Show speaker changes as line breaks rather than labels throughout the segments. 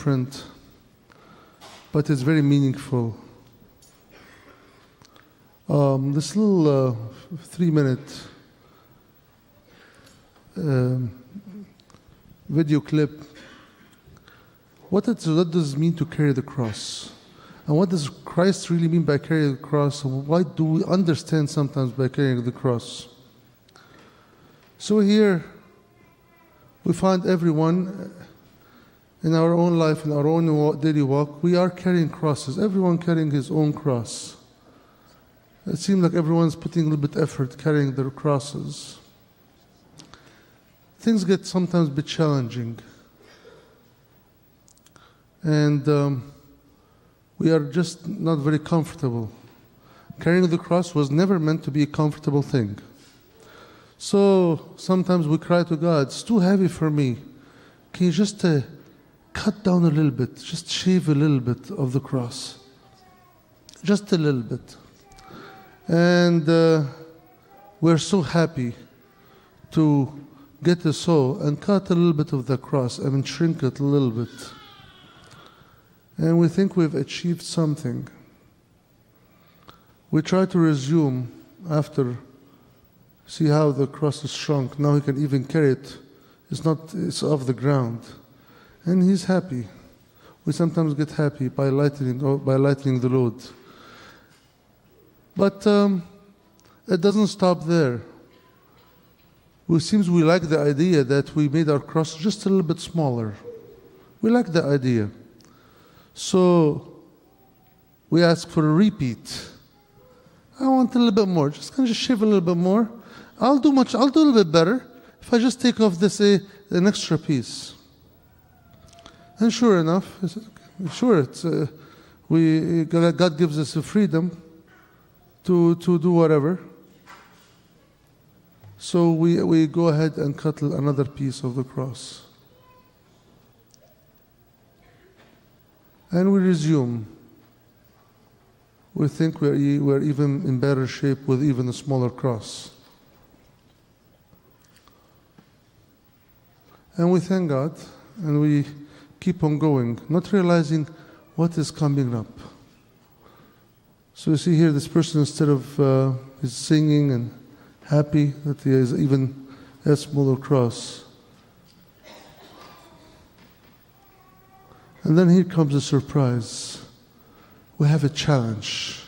different, but it's very meaningful. This little 3-minute video clip, what does it mean to carry the cross? And what does Christ really mean by carrying the cross? And why do we understand sometimes by carrying the cross? So here we find everyone in our own life, in our own daily walk, we are carrying crosses. Everyone carrying his own cross. It seems like everyone's putting a little bit effort carrying their crosses. Things get sometimes a bit challenging. And we are just not very comfortable. Carrying the cross was never meant to be a comfortable thing. So sometimes we cry to God, it's too heavy for me. Can you just cut down a little bit, just shave a little bit of the cross? Just a little bit. And we're so happy to get a saw and cut a little bit of the cross and shrink it a little bit. And we think we've achieved something. We try to resume after, see how the cross is shrunk. Now he can even carry it. It's off the ground. And he's happy. We sometimes get happy by lightening the load. But it doesn't stop there. It seems we like the idea that we made our cross just a little bit smaller. We like the idea. So we ask for a repeat. I want a little bit more. Just can I just shave a little bit more? I'll do a little bit better if I just take off this an extra piece. And sure enough, God gives us the freedom to do whatever. So we go ahead and cut another piece of the cross. And we resume. We think we're even in better shape with even a smaller cross. And we thank God, and we keep on going, not realizing what is coming up. So you see here, this person, instead of is singing and happy that he has even a smaller cross. And then here comes a surprise. We have a challenge.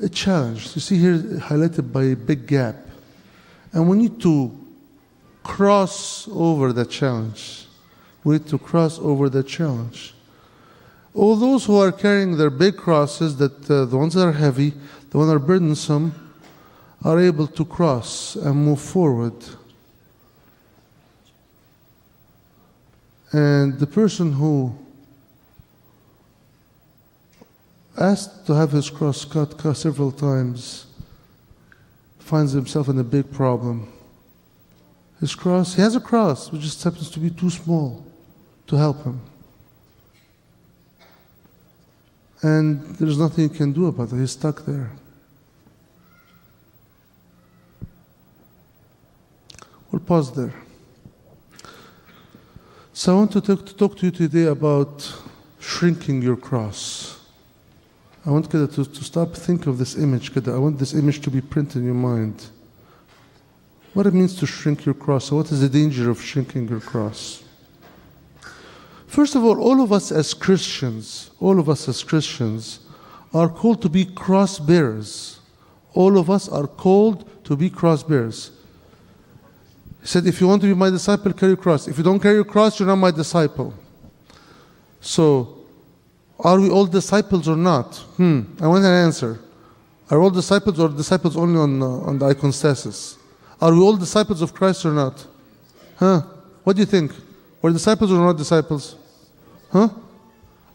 A challenge. You see here highlighted by a big gap. And we need to cross over that challenge. We need to cross over that challenge. All those who are carrying their big crosses, the ones that are heavy, the ones that are burdensome, are able to cross and move forward. And the person who asked to have his cross cut several times finds himself in a big problem. He has a cross, which just happens to be too small to help him. And there's nothing he can do about it. He's stuck there. We'll pause there. So I want to talk to you today about shrinking your cross. I want you to stop thinking of this image. I want this image to be printed in your mind. What it means to shrink your cross. So what is the danger of shrinking your cross? First of all of us as Christians are called to be cross bearers. All of us are called to be cross bearers. He said, if you want to be my disciple, carry your cross. If you don't carry your cross, you're not my disciple. So, are we all disciples or not? I want an answer. Are all disciples or disciples only on the iconostasis? Are we all disciples of Christ or not? What do you think? We're disciples or not disciples?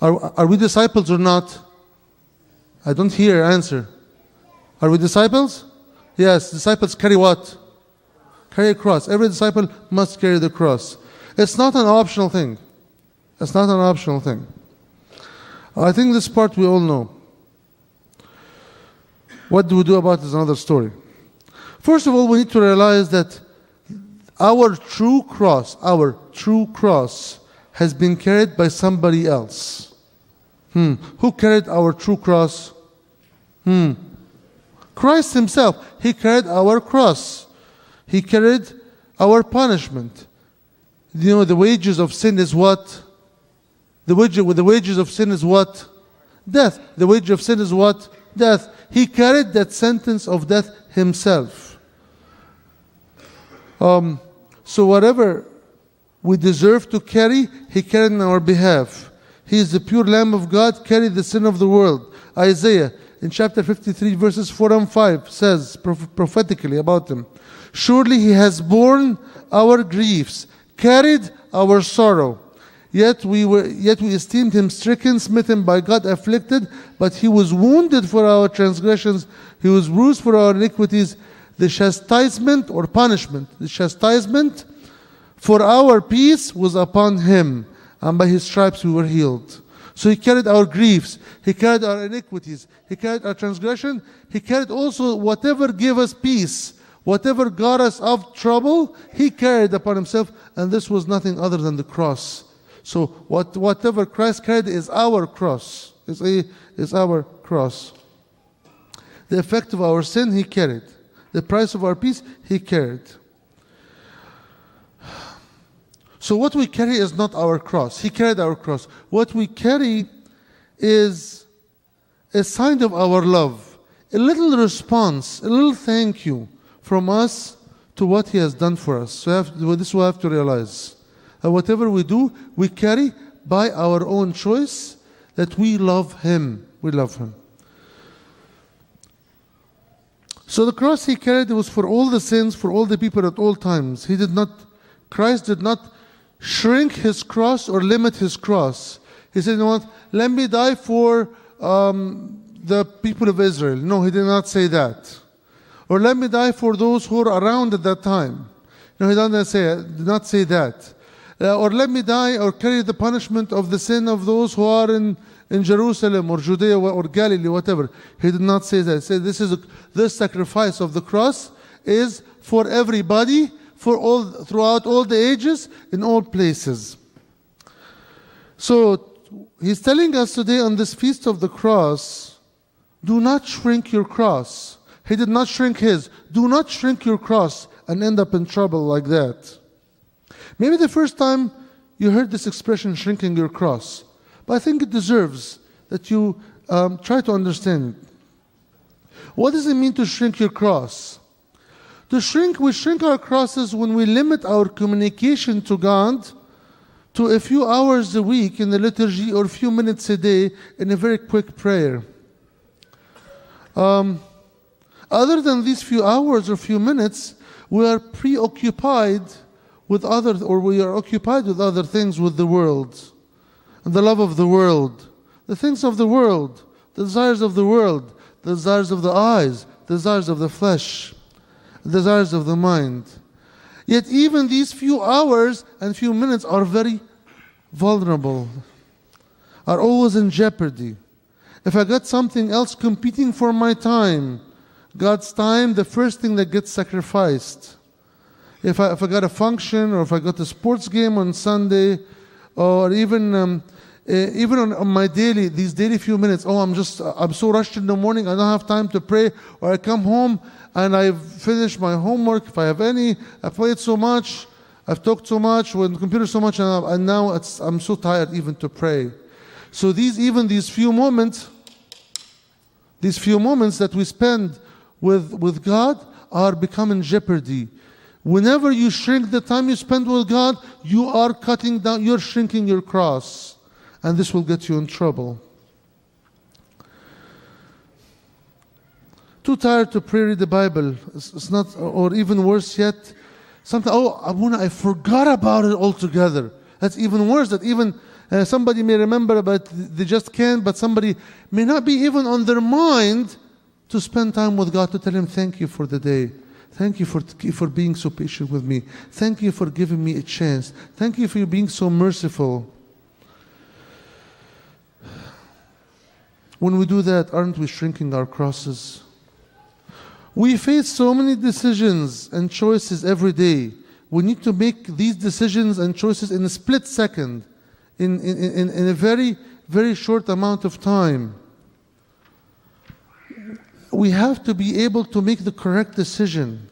Are we disciples or not? I don't hear an answer. Are we disciples? Yes, disciples carry what? Carry a cross. Every disciple must carry the cross. It's not an optional thing. It's not an optional thing. I think this part we all know. What do we do about it is another story. First of all, we need to realize that our true cross has been carried by somebody else. Who carried our true cross? Christ himself. He carried our cross. He carried our punishment. You know, the wages of sin is what? The wages of sin is what? Death. The wage of sin is what? Death. He carried that sentence of death himself. So whatever we deserve to carry, he carried on our behalf. He is the pure Lamb of God, carried the sin of the world. Isaiah in chapter 53 verses 4 and 5 says prophetically about him, surely he has borne our griefs, carried our sorrow. Yet we esteemed him stricken, smitten by God, afflicted, but he was wounded for our transgressions, he was bruised for our iniquities. The chastisement or punishment, the chastisement for our peace was upon him, and by his stripes we were healed. So he carried our griefs, he carried our iniquities, he carried our transgression, he carried also whatever gave us peace, whatever got us out of trouble, he carried upon himself, and this was nothing other than the cross. So whatever Christ carried is our cross, is our cross. The effect of our sin he carried. The price of our peace he carried. So what we carry is not our cross. He carried our cross. What we carry is a sign of our love, a little response, a little thank you from us to what he has done for us. So this we have to realize. And whatever we do, we carry by our own choice that we love him. We love him. So the cross he carried was for all the sins, for all the people at all times. Christ did not shrink his cross or limit his cross. He said, you know what, let me die for the people of Israel. No, he did not say that. Or let me die for those who were around at that time. No, he did not say that. Or let me die or carry the punishment of the sin of those who are in Jerusalem or Judea or Galilee, whatever. He did not say that. He said this sacrifice of the cross is for everybody, throughout all the ages, in all places. So he's telling us today on this feast of the cross, do not shrink your cross. He did not shrink his. Do not shrink your cross and end up in trouble like that. Maybe the first time you heard this expression, shrinking your cross, but I think it deserves that you try to understand it. What does it mean to shrink your cross? We shrink our crosses when we limit our communication to God to a few hours a week in the liturgy or a few minutes a day in a very quick prayer. Other than these few hours or few minutes, we are preoccupied with we are occupied with other things, with the world, and the love of the world, the things of the world, the desires of the world, the desires of the eyes, the desires of the flesh, the desires of the mind. Yet even these few hours and few minutes are very vulnerable, are always in jeopardy. If I got something else competing for my time, God's time, the first thing that gets sacrificed. If I got a function, or if I got a sports game on Sunday, or even on my these daily few minutes, I'm so rushed in the morning, I don't have time to pray, or I come home and I've finished my homework, if I have any, I played so much, I've talked so much, with the computer so much, and now I'm so tired even to pray. So these few moments that we spend with God are becoming jeopardy. Whenever you shrink the time you spend with God, you are cutting down, you're shrinking your cross. And this will get you in trouble. Too tired to pray, read the Bible. It's not, or even worse yet, I forgot about it altogether. That's even worse. That even somebody may remember, but they just can't. But somebody may not be even on their mind to spend time with God, to tell him, thank you for the day. Thank you for being so patient with me. Thank you for giving me a chance. Thank you for being so merciful. When we do that, aren't we shrinking our crosses? We face so many decisions and choices every day. We need to make these decisions and choices in a split second. in a very, very short amount of time. We have to be able to make the correct decision.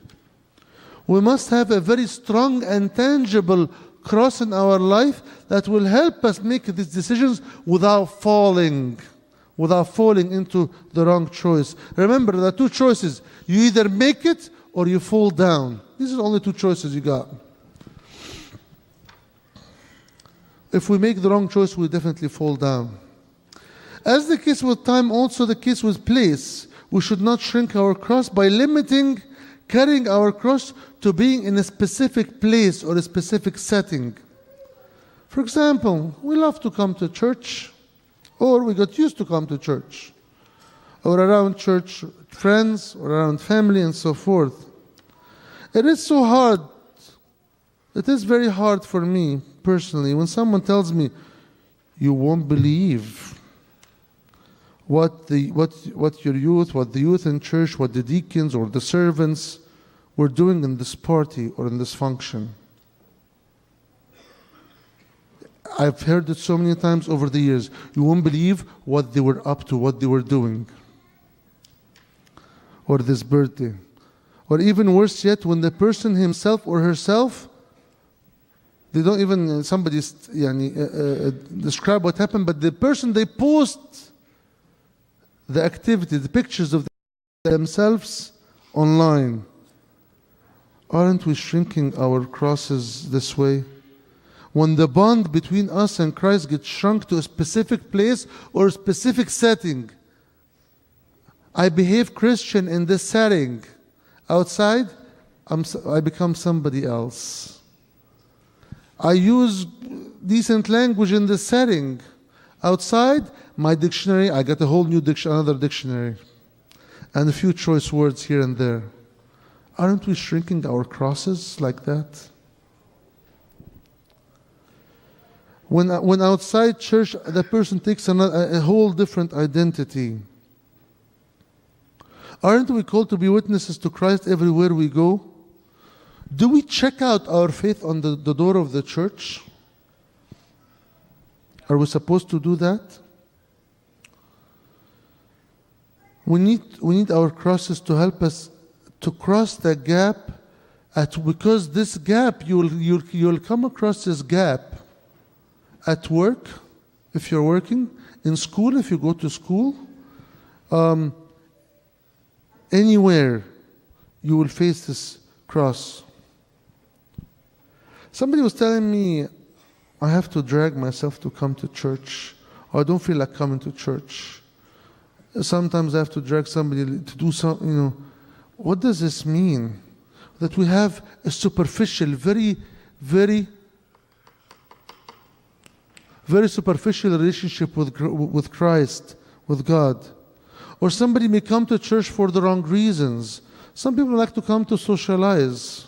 We must have a very strong and tangible cross in our life that will help us make these decisions without falling into the wrong choice. Remember, there are two choices. You either make it or you fall down. These are the only two choices you got. If we make the wrong choice, we definitely fall down. As the case with time, also the case with place. We should not shrink our cross by limiting carrying our cross to being in a specific place or a specific setting. For example, we love to come to church, or we got used to come to church, or around church friends, or around family, and so forth. It is so hard. It is very hard for me personally when someone tells me, "You won't believe what the youth in church, what the deacons or the servants were doing in this party or in this function." I've heard it so many times over the years. You won't believe what they were up to, what they were doing. Or this birthday. Or even worse yet, when the person himself or herself, they don't even, describe what happened, but the person, they post the activity, the pictures of themselves online. Aren't we shrinking our crosses this way? When the bond between us and Christ gets shrunk to a specific place or a specific setting. I behave Christian in this setting. Outside, I become somebody else. I use decent language in this setting. Outside, my dictionary, I got a whole new another dictionary. And a few choice words here and there. Aren't we shrinking our crosses like that? When outside church, the person takes a whole different identity. Aren't we called to be witnesses to Christ everywhere we go? Do we check out our faith on the door of the church? Are we supposed to do that? We need our crosses to help us to cross the gap, because this gap, you'll come across this gap at work, if you're working, in school, if you go to school, anywhere you will face this cross. Somebody was telling me, I have to drag myself to come to church, or I don't feel like coming to church. Sometimes I have to drag somebody to do something, What does this mean? That we have a superficial, very, very, very superficial relationship with Christ, with God. Or somebody may come to church for the wrong reasons. Some people like to come to socialize.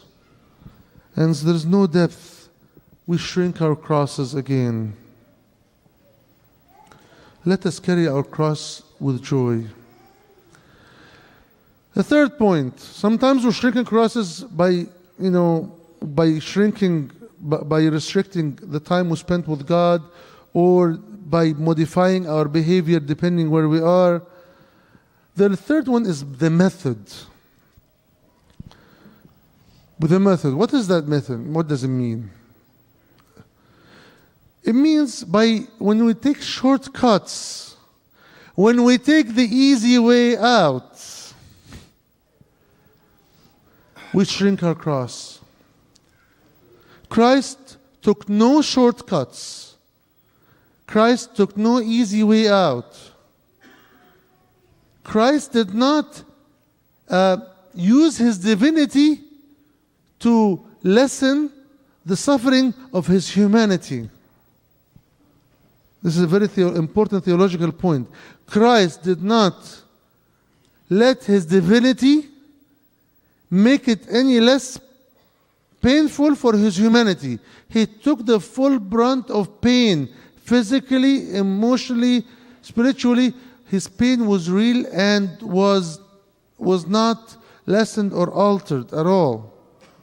And so there's no depth. We shrink our crosses again. Let us carry our cross with joy. The third point, sometimes we're shrinking crosses by restricting the time we spent with God, or by modifying our behavior depending where we are. The third one is the method. With the method, what is that method? What does it mean? It means when we take shortcuts, when we take the easy way out, we shrink our cross. Christ took no shortcuts. Christ took no easy way out. Christ did not use his divinity to lessen the suffering of his humanity. This is a very important theological point. Christ did not let his divinity make it any less painful for his humanity. He took the full brunt of pain, physically, emotionally, spiritually. His pain was real and was not lessened or altered at all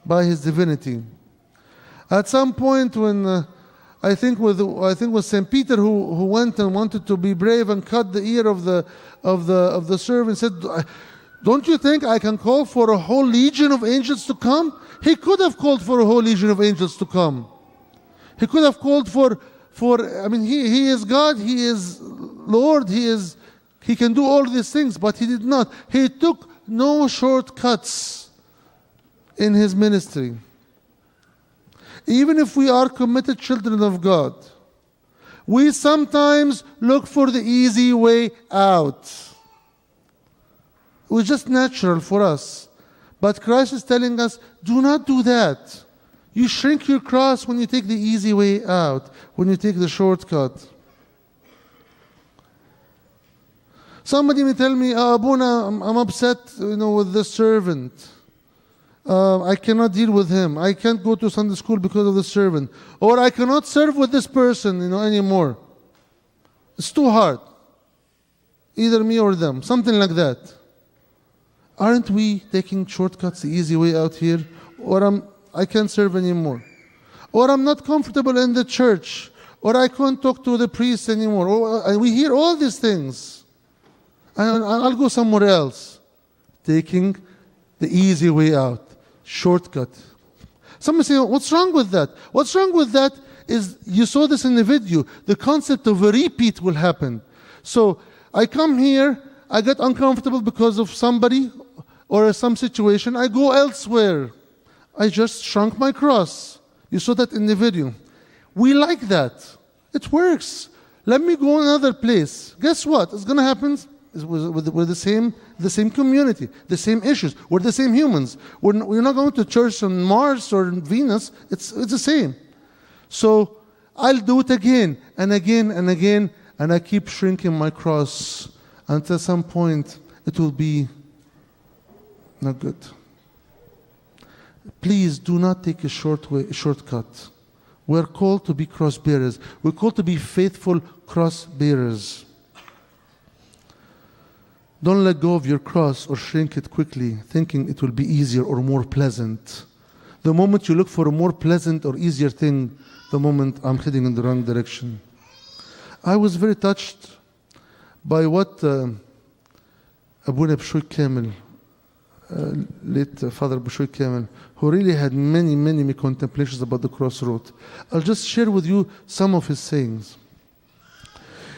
by his divinity. At some point when I think with Saint Peter who went and wanted to be brave and cut the ear of the servant, said, "Don't you think I can call for a whole legion of angels to come?" He could have called for a whole legion of angels to come. He could have called for he is God, he is Lord, he can do all these things, but he did not. He took no shortcuts in his ministry. Even if we are committed children of God, we sometimes look for the easy way out. It's just natural for us. But Christ is telling us, do not do that. You shrink your cross when you take the easy way out, when you take the shortcut. Somebody may tell me, Abuna, I'm upset, with this servant. I cannot deal with him. I can't go to Sunday school because of the servant. Or I cannot serve with this person, anymore. It's too hard. Either me or them. Something like that. Aren't we taking shortcuts, the easy way out here? Or I can't serve anymore. Or I'm not comfortable in the church. Or I can't talk to the priest anymore. And we hear all these things. And I'll go somewhere else. Taking the easy way out. Shortcut. Somebody say, what's wrong with that? What's wrong with that is, you saw this in the video, the concept of a repeat will happen. So I come here, I get uncomfortable because of somebody or some situation, I go elsewhere. I just shrunk my cross. You saw that in the video. We like that. It works. Let me go another place. Guess what? It's going to happen. We're the same community, the same issues. We're the same humans. We're not going to church on Mars or Venus. It's the same. So I'll do it again and again and again, and I keep shrinking my cross until some point it will be not good. Please do not take a shortcut. We're called to be cross bearers. We're called to be faithful cross bearers. Don't let go of your cross or shrink it quickly, thinking it will be easier or more pleasant. The moment you look for a more pleasant or easier thing, the moment I'm heading in the wrong direction. I was very touched by what Abuna Bishoy Kamel, late Father Bishoy Kamel, who really had many contemplations about the cross wrote. I'll just share with you some of his sayings.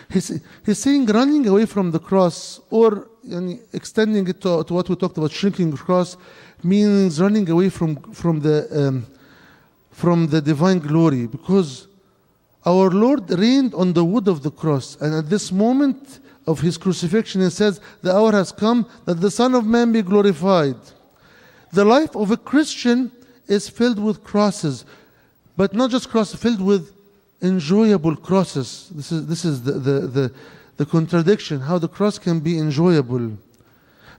He's saying running away from the cross, or extending it to what we talked about, shrinking the cross, means running away from the divine glory, because our Lord reigned on the wood of the cross, and at this moment of his crucifixion, he says, the hour has come that the Son of Man be glorified. The life of a Christian is filled with crosses, but not just crosses, filled with enjoyable crosses. This is the contradiction, how the cross can be enjoyable.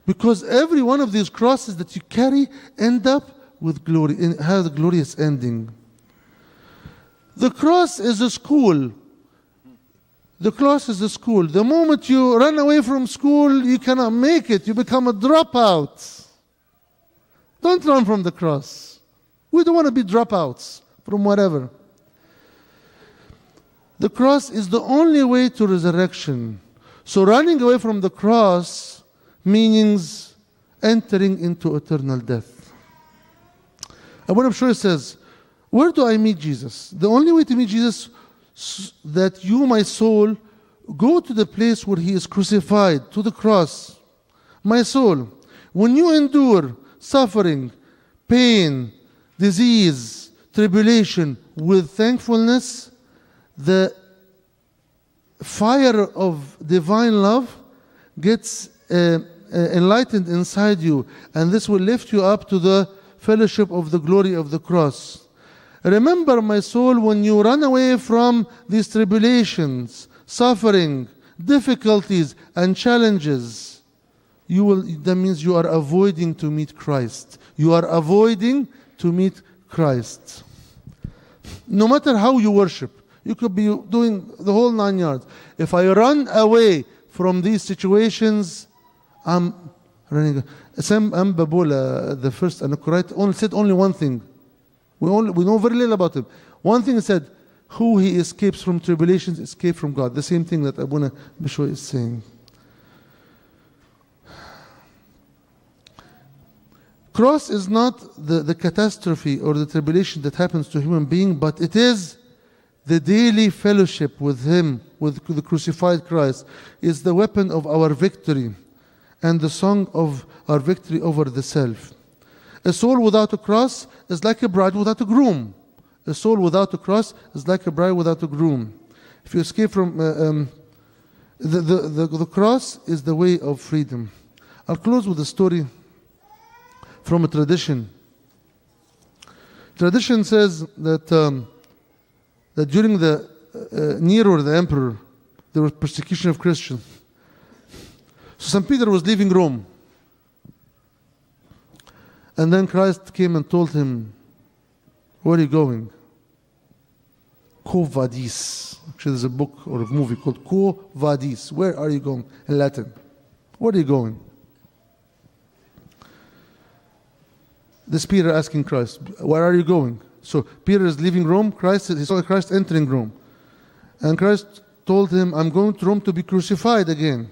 Because every one of these crosses that you carry end up with glory, has a glorious ending. The cross is a school. The cross is a school. The moment you run away from school, you cannot make it. You become a dropout. Don't run from the cross. We don't want to be dropouts from whatever. The cross is the only way to resurrection. So running away from the cross means entering into eternal death. Abuna Bishoy says, where do I meet Jesus? The only way to meet Jesus is that you, my soul, go to the place where he is crucified, to the cross. My soul, when you endure suffering, pain, disease, tribulation with thankfulness, the fire of divine love gets enlightened inside you, and this will lift you up to the fellowship of the glory of the cross. Remember, my soul, when you run away from these tribulations, suffering, difficulties, and challenges, that means you are avoiding to meet Christ. You are avoiding to meet Christ. No matter how you worship, you could be doing the whole 9 yards. If I run away from these situations, I'm running. Sam Babola, the first Anakorite, said only one thing. We know very little about him. One thing he said, who he escapes from tribulations, escape from God. The same thing that Abuna Bishoy is saying. Cross is not the catastrophe or the tribulation that happens to a human being, but it is the daily fellowship with Him, with the crucified Christ, is the weapon of our victory and the song of our victory over the self. A soul without a cross is like a bride without a groom. A soul without a cross is like a bride without a groom. If you escape from the cross is the way of freedom. I'll close with a story from a tradition. Tradition says that that during the Nero, the emperor, there was persecution of Christians. So St. Peter was leaving Rome. And then Christ came and told him, where are you going? Quo vadis. Actually, there's a book or a movie called Quo vadis. Where are you going? In Latin. Where are you going? This Peter asking Christ, where are you going? So Peter is leaving Rome. He saw Christ entering Rome. And Christ told him, I'm going to Rome to be crucified again.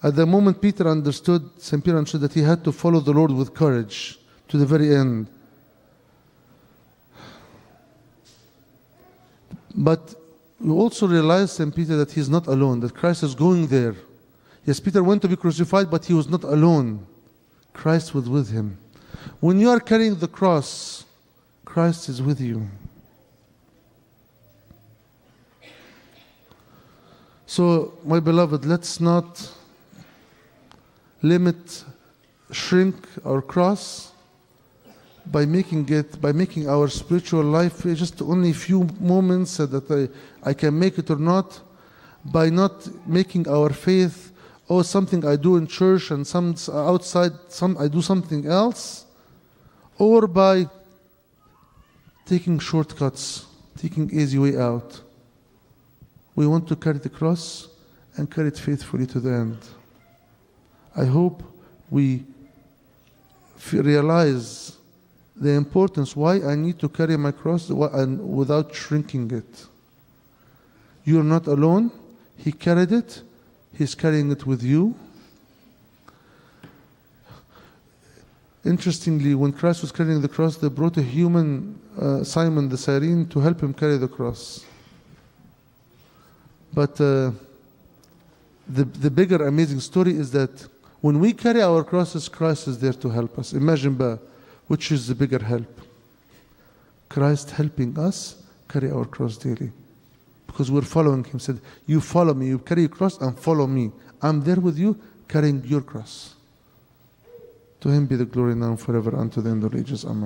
At the moment St. Peter understood that he had to follow the Lord with courage to the very end. But we also realize St. Peter that he's not alone, that Christ is going there. Yes, Peter went to be crucified, but he was not alone. Christ was with him. When you are carrying the cross, Christ is with you. So, my beloved, let's not shrink our cross by making our spiritual life just only a few moments that I can make it or not, by not making our faith, something I do in church and some outside, I do something else, or by taking shortcuts, taking easy way out. We want to carry the cross and carry it faithfully to the end. I hope we realize the importance why I need to carry my cross and without shrinking it. You're not alone. He carried it. He's carrying it with you. Interestingly, when Christ was carrying the cross, they brought a human, Simon the Cyrene, to help him carry the cross. But the bigger amazing story is that when we carry our crosses, Christ is there to help us. Imagine, which is the bigger help? Christ helping us carry our cross daily. Because we're following Him. He said, you follow me, you carry your cross and follow me. I'm there with you, carrying your cross. To Him be the glory now and forever unto the end of ages. Amen.